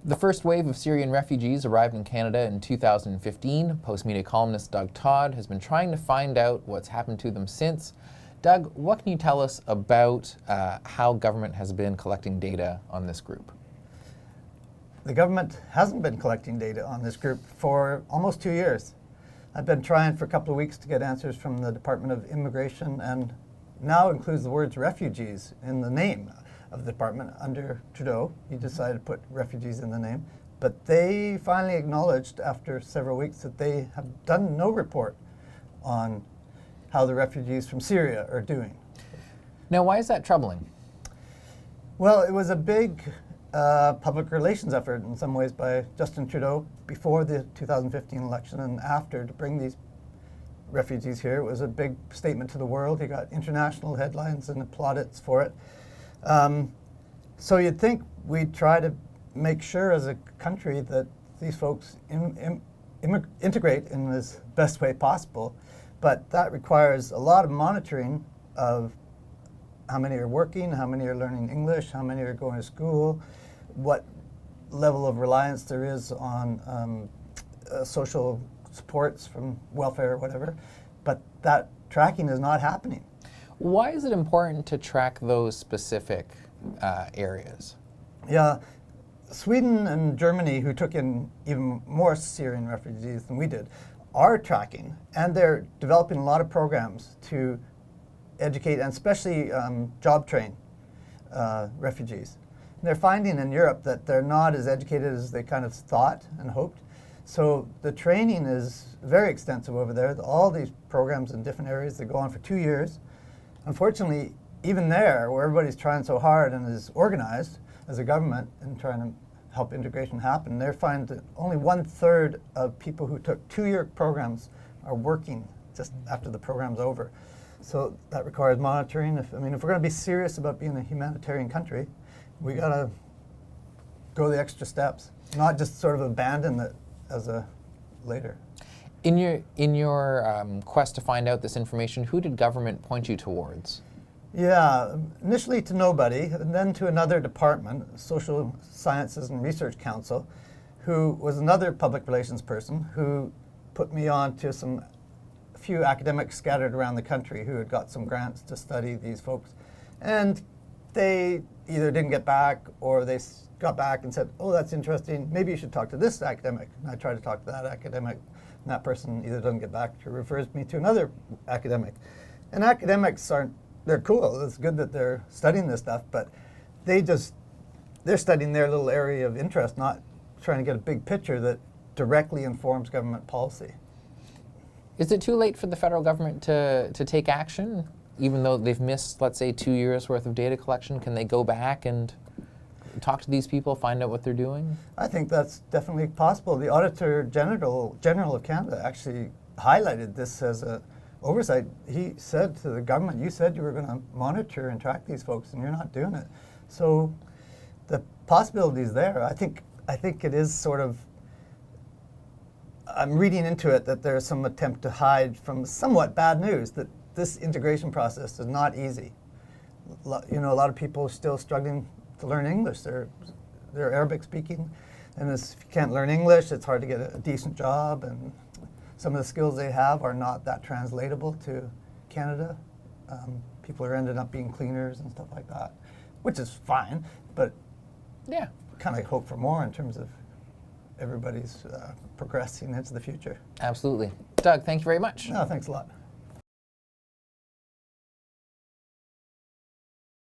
The first wave of Syrian refugees arrived in Canada in 2015. Post-media columnist Doug Todd has been trying to find out what's happened to them since. Doug, what can you tell us about how government has been collecting data on this group? The government hasn't been collecting data on this group for almost 2 years. I've been trying for a couple of weeks to get answers from the Department of Immigration, and now includes the words refugees in the name of the department under Trudeau. He decided to put refugees in the name. But they finally acknowledged after several weeks that they have done no report on how the refugees from Syria are doing. Now, why is that troubling? Well, it was a big public relations effort in some ways by Justin Trudeau before the 2015 election and after to bring these refugees here. It was a big statement to the world. He got international headlines and plaudits for it. So you'd think we'd try to make sure as a country that these folks integrate in this best way possible, but that requires a lot of monitoring of how many are working, how many are learning English, how many are going to school, what level of reliance there is on social supports from welfare or whatever, but that tracking is not happening. Why is it important to track those specific areas? Yeah, Sweden and Germany, who took in even more Syrian refugees than we did, are tracking, and they're developing a lot of programs to educate and especially job train refugees. And they're finding in Europe that they're not as educated as they kind of thought and hoped. So the training is very extensive over there. All these programs in different areas that go on for 2 years. Unfortunately, even there, where everybody's trying so hard and is organized as a government and trying to help integration happen, they find that only 1/3 of people who took 2-year programs are working just after the program's over. So that requires monitoring. If we're going to be serious about being a humanitarian country, we got to go the extra steps, not just sort of abandon it as a later. In your quest to find out this information, who did government point you towards? Yeah, initially to nobody, and then to another department, Social Sciences and Research Council, who was another public relations person who put me on to a few academics scattered around the country who had got some grants to study these folks. And they either didn't get back or they got back and said, oh, that's interesting, maybe you should talk to this academic. And I tried to talk to that academic, and that person either doesn't get back or refers me to another academic. And academics they're cool, it's good that they're studying this stuff, but they're studying their little area of interest, not trying to get a big picture that directly informs government policy. Is it too late for the federal government to take action? Even though they've missed, let's say, 2 years worth of data collection, can they go back and talk to these people, find out what they're doing? I think that's definitely possible. The Auditor General of Canada actually highlighted this as an oversight. He said to the government, you said you were going to monitor and track these folks and you're not doing it. So the possibility is there. I think it is sort of, I'm reading into it that there's some attempt to hide from somewhat bad news that this integration process is not easy. A lot of people are still struggling to learn English. They're Arabic speaking, and if you can't learn English, it's hard to get a decent job, and some of the skills they have are not that translatable to Canada. People are ending up being cleaners and stuff like that, which is fine, but yeah, kind of hope for more in terms of everybody's progressing into the future. Absolutely. Doug, thank you very much. No, thanks a lot.